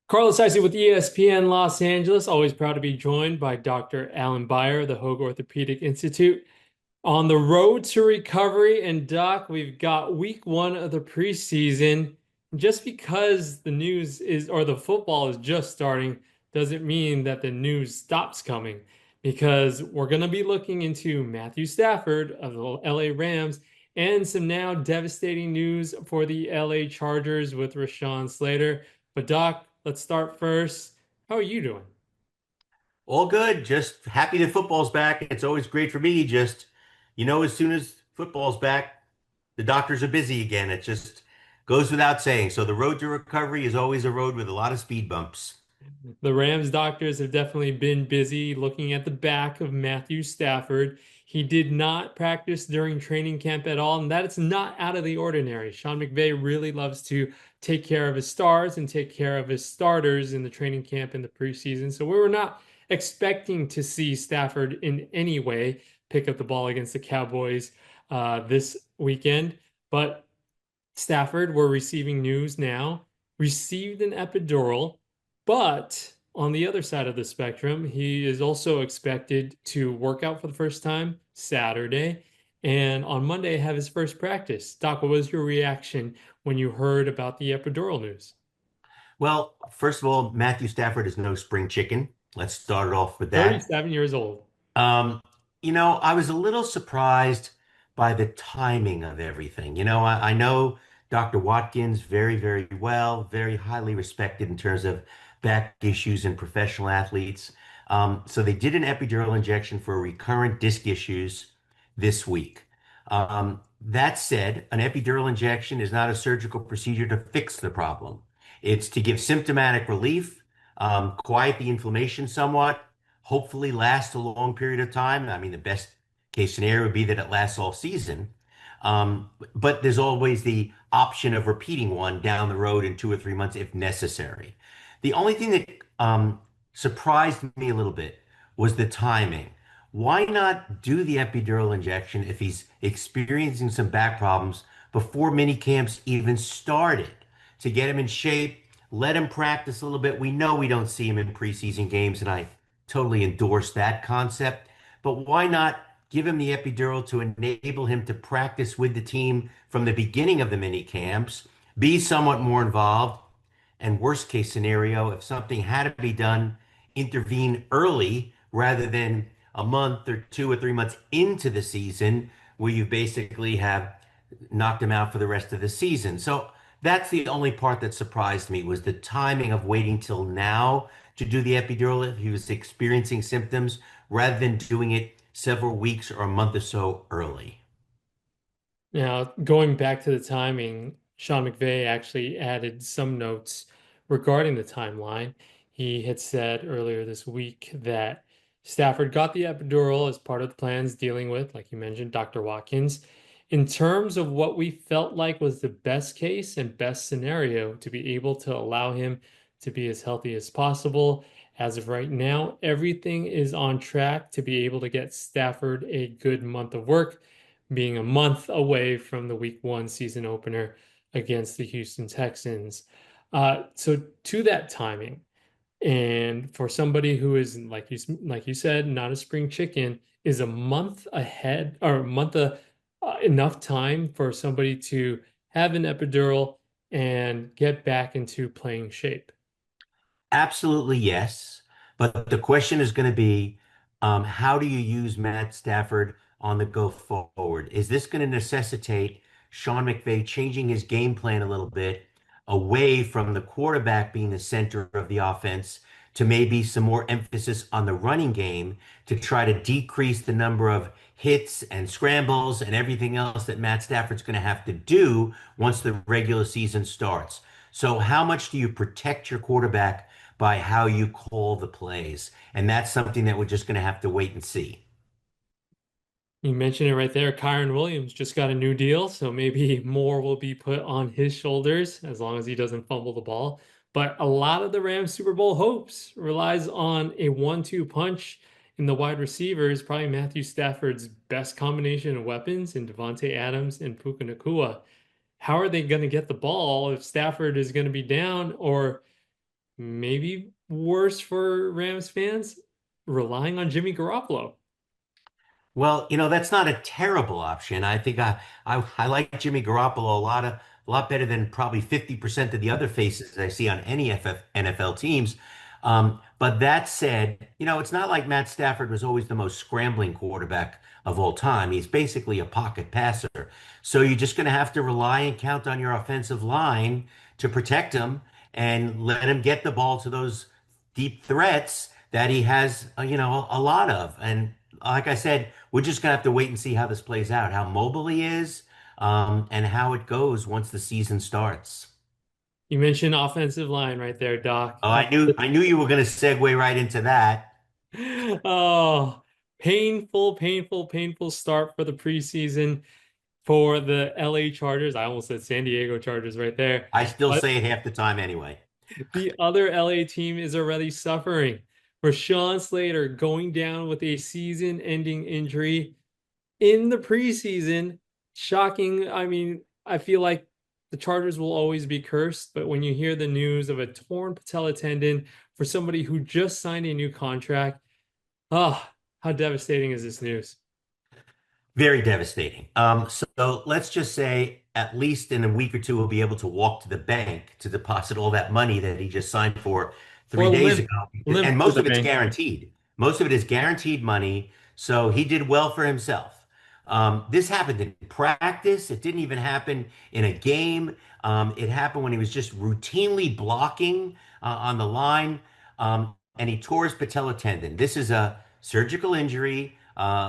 Karlo with ESPN Los Angeles. Always proud to be joined by Dr. Alan Beyer, the Hoag Orthopedic Institute. On the road to recovery, and Doc, we've got week one of the preseason. Just because the news is, or the football is just starting, doesn't mean that the news stops coming, because we're going to be looking into Matthew Stafford of the LA Rams and some now devastating news for the LA Chargers with Rashawn Slater. But Doc, let's start first. How are you doing? All good. Just happy that football's back. It's always great for me. As soon as football's back, the doctors are busy again. It just goes without saying. So the road to recovery is always a road with a lot of speed bumps. The Rams doctors have definitely been busy looking at the back of Matthew Stafford. He did not practice during training camp at all, and that is not out of the ordinary. Sean McVay really loves to take care of his stars and take care of his starters in the training camp in the preseason. So we were not expecting to see Stafford in any way pick up the ball against the Cowboys this weekend. But Stafford, we're receiving news now, received an epidural, but on the other side of the spectrum, he is also expected to work out for the first time Saturday and on Monday have his first practice. Doc, what was your reaction when you heard about the epidural news? Well, first of all, Matthew Stafford is no spring chicken. Let's start it off with that. 37 years old. Um, I was a little surprised by the timing of everything. I know Dr. Watkins very, very well, very highly respected in terms of back issues in professional athletes. So they did an epidural injection for recurrent disc issues this week. That said, an epidural injection is not a surgical procedure to fix the problem. It's to give symptomatic relief, quiet the inflammation somewhat, hopefully last a long period of time. I mean, the best case scenario would be that it lasts all season. But there's always the option of repeating one down the road in 2 or 3 months if necessary. The only thing that surprised me a little bit was the timing. Why not do the epidural injection if he's experiencing some back problems before mini camps even started to get him in shape, let him practice a little bit? We know we don't see him in preseason games, and I totally endorse that concept. But why not give him the epidural to enable him to practice with the team from the beginning of the mini camps, be somewhat more involved, and worst case scenario, if something had to be done, intervene early rather than a month or 2 or 3 months into the season where you basically have knocked him out for the rest of the season. So that's the only part that surprised me was the timing of waiting till now to do the epidural if he was experiencing symptoms rather than doing it several weeks or a month or so early. Now, going back to the timing, Sean McVay actually added some notes regarding the timeline. He had said earlier this week that Stafford got the epidural as part of the plans dealing with, like you mentioned, Dr. Watkins. In terms of what we felt like was the best case and best scenario to be able to allow him to be as healthy as possible. As of right now, everything is on track to be able to get Stafford a good month of work being a month away from the week one season opener against the Houston Texans. So to that timing, and for somebody who is like you said, not a spring chicken, is a month ahead or a month enough time for somebody to have an epidural and get back into playing shape. Absolutely, yes. But the question is going to be, how do you use Matt Stafford on the go forward? Is this going to necessitate Sean McVay changing his game plan a little bit away from the quarterback being the center of the offense to maybe some more emphasis on the running game to try to decrease the number of hits and scrambles and everything else that Matt Stafford's going to have to do once the regular season starts? So, how much do you protect your quarterback by how you call the plays? And that's something that we're just going to have to wait and see. You mentioned it right there. Kyron Williams just got a new deal, so maybe more will be put on his shoulders as long as he doesn't fumble the ball. But a lot of the Rams Super Bowl hopes relies on a 1-2 punch in the wide receivers, probably Matthew Stafford's best combination of weapons in Devontae Adams and Puka Nacua. How are they going to get the ball if Stafford is going to be down, or maybe worse for Rams fans, relying on Jimmy Garoppolo. Well, that's not a terrible option. I think I like Jimmy Garoppolo a lot better than probably 50% of the other faces I see on any NFL teams. But that said, it's not like Matt Stafford was always the most scrambling quarterback of all time. He's basically a pocket passer. So you're just going to have to rely and count on your offensive line to protect him and let him get the ball to those deep threats that he has, a lot of. And like I said, we're just gonna have to wait and see how this plays out, how mobile he is, and how it goes once the season starts. You mentioned offensive line right there, Doc. Oh, I knew you were gonna segue right into that. Oh, painful, painful, painful start for the preseason for the LA Chargers. I almost said San Diego Chargers right there. I still But say it half the time anyway. the other LA team is already suffering. Rashawn Slater going down with a season-ending injury in the preseason. Shocking. I mean, I feel like the Chargers will always be cursed, but when you hear the news of a torn patella tendon for somebody who just signed a new contract, ah, how devastating is this news? Very devastating. So let's just say at least in a week or two, we'll be able to walk to the bank to deposit all that money that he just signed for Or 3 days ago. And limp to most the of it's bank. guaranteed. Most of it is guaranteed money. So he did well for himself. This happened in practice. It didn't even happen in a game. It happened when he was just routinely blocking on the line. And he tore his patella tendon. This is a surgical injury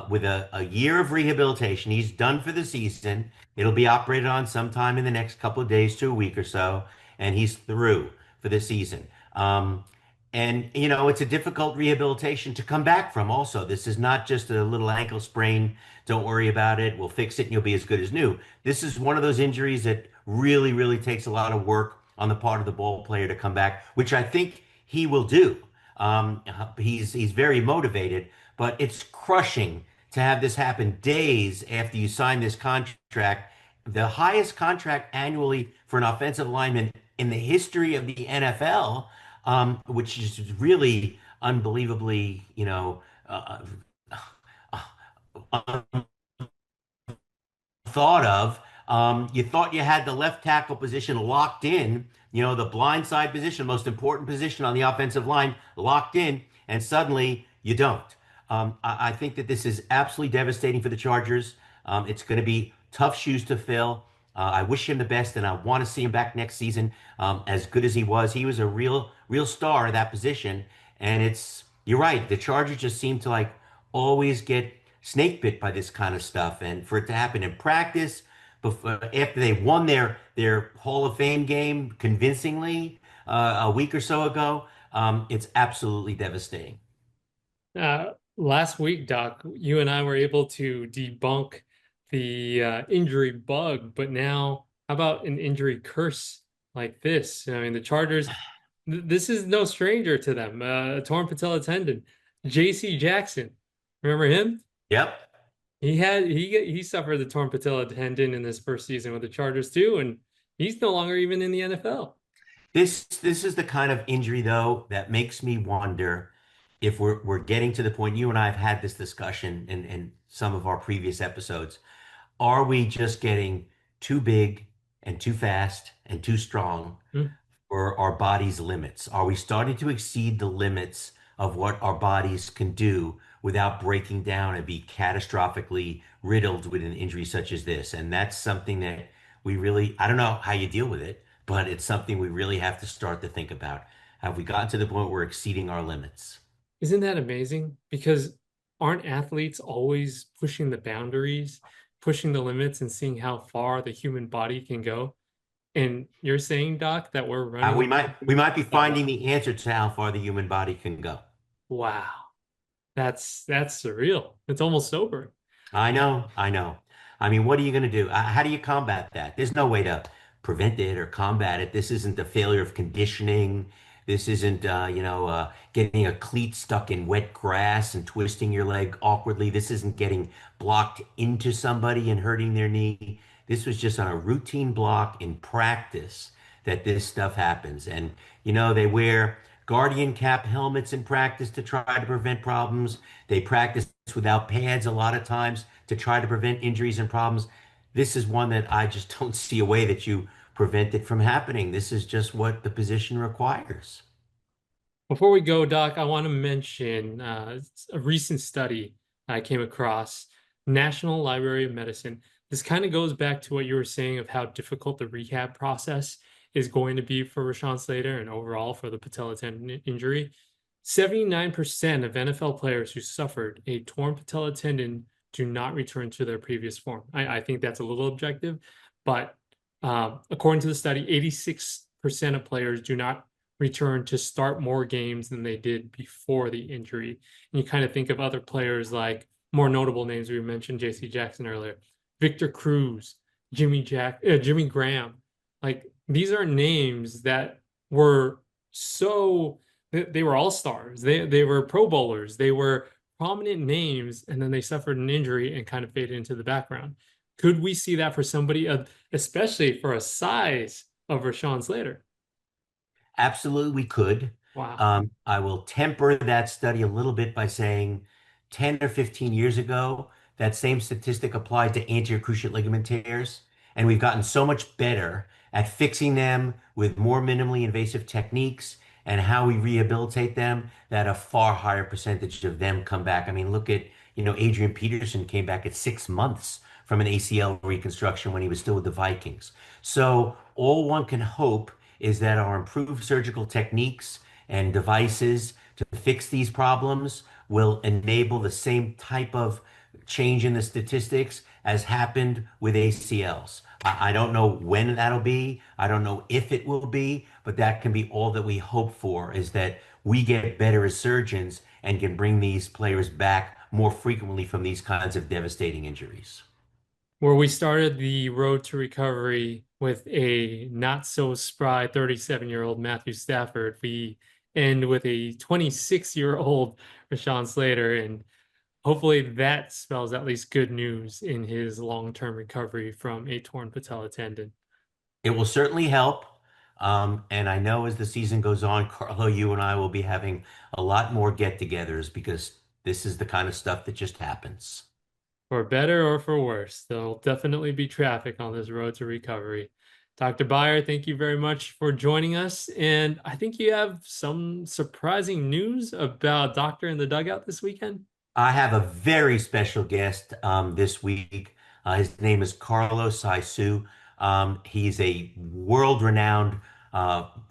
with a year of rehabilitation. He's done for the season. It'll be operated on sometime in the next couple of days to a week or so, and he's through for the season. And it's a difficult rehabilitation to come back from. Also, this is not just a little ankle sprain. Don't worry about it. We'll fix it, and you'll be as good as new. This is one of those injuries that really, really takes a lot of work on the part of the ball player to come back, which I think he will do. He's very motivated, but it's crushing to have this happen days after you sign this contract, the highest contract annually for an offensive lineman in the history of the NFL, which is really unbelievably, thought of. You thought you had the left tackle position locked in, the blind side position, most important position on the offensive line, locked in, and suddenly you don't. I think that this is absolutely devastating for the Chargers. It's going to be tough shoes to fill. I wish him the best, and I want to see him back next season, as good as he was. He was a real star at that position, and you're right. The Chargers just seem to like always get snake bit by this kind of stuff. And for it to happen in practice, before, after they won their Hall of Fame game convincingly a week or so ago, it's absolutely devastating. Last week, Doc, you and I were able to debunk the injury bug, but now how about an injury curse like this? I mean, the Chargers, this is no stranger to them. Torn patella tendon. J.C. Jackson, remember him? Yep. He suffered the torn patella tendon in his first season with the Chargers too, and he's no longer even in the NFL. This is the kind of injury though that makes me wonder if we're getting to the point. You and I have had this discussion in some of our previous episodes. Are we just getting too big and too fast and too strong Hmm. for our body's limits? Are we starting to exceed the limits of what our bodies can do without breaking down and be catastrophically riddled with an injury such as this? And that's something that I don't know how you deal with it, but it's something we really have to start to think about. Have we gotten to the point where we're exceeding our limits? Isn't that amazing? Because aren't athletes always pushing the boundaries, pushing the limits, and seeing how far the human body can go? And you're saying, Doc, that we're running We into might be that finding the answer to how far the human body can go. wow, that's surreal. It's almost sobering. I know, I know. I mean, what are you going to do? How do you combat that? There's no way to prevent it or combat it. This isn't a failure of conditioning. This isn't, getting a cleat stuck in wet grass and twisting your leg awkwardly. This isn't getting blocked into somebody and hurting their knee. This was just on a routine block in practice that this stuff happens. And, they wear guardian cap helmets in practice to try to prevent problems. They practice without pads a lot of times to try to prevent injuries and problems. This is one that I just don't see a way that you prevent it from happening. This is just what the position requires. Before we go, Doc, I want to mention a recent study I came across, National Library of Medicine. This kind of goes back to what you were saying of how difficult the rehab process is going to be for Rashawn Slater and overall for the patella tendon injury. 79% of NFL players who suffered a torn patella tendon do not return to their previous form. I think that's a little objective, but according to the study, 86% of players do not return to start more games than they did before the injury. And you kind of think of other players like more notable names. We mentioned JC Jackson earlier, Victor Cruz, Jimmy Graham. Like these are names that were so they were all stars. They were Pro Bowlers. They were prominent names, and then they suffered an injury and kind of faded into the background. Could we see that for somebody, especially for a size of Rashawn Slater? Absolutely, we could. Wow. I will temper that study a little bit by saying 10 or 15 years ago, that same statistic applied to anterior cruciate ligament tears. And we've gotten so much better at fixing them with more minimally invasive techniques and how we rehabilitate them that a far higher percentage of them come back. I mean, look at, Adrian Peterson came back at 6 months from an ACL reconstruction when he was still with the Vikings. So all one can hope is that our improved surgical techniques and devices to fix these problems will enable the same type of change in the statistics as happened with ACLs. I don't know when that'll be. I don't know if it will be, but that can be all that we hope for is that we get better as surgeons and can bring these players back more frequently from these kinds of devastating injuries. Where we started the road to recovery with a not so spry 37-year-old Matthew Stafford, we end with a 26-year-old Rashawn Slater, and hopefully that spells at least good news in his long-term recovery from a torn patella tendon. It will certainly help. And I know as the season goes on, Carlo, you and I will be having a lot more get-togethers because this is the kind of stuff that just happens. For better or for worse, there'll definitely be traffic on this road to recovery. Dr. Beyer, thank you very much for joining us. And I think you have some surprising news about Doctor in the Dugout this weekend. I have a very special guest this week. His name is Karlo. He's a world-renowned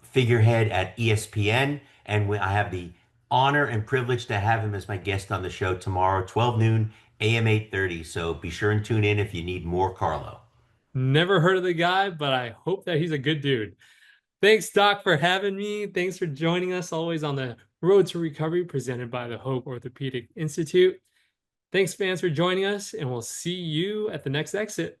figurehead at ESPN, and I have the honor and privilege to have him as my guest on the show tomorrow, 12 noon, AM 8:30. So be sure and tune in if you need more Karlo. Never heard of the guy, but I hope that he's a good dude. Thanks, Doc, for having me. Thanks for joining us always on the Road to Recovery presented by the Hope Orthopedic Institute. Thanks, fans, for joining us, and we'll see you at the next exit.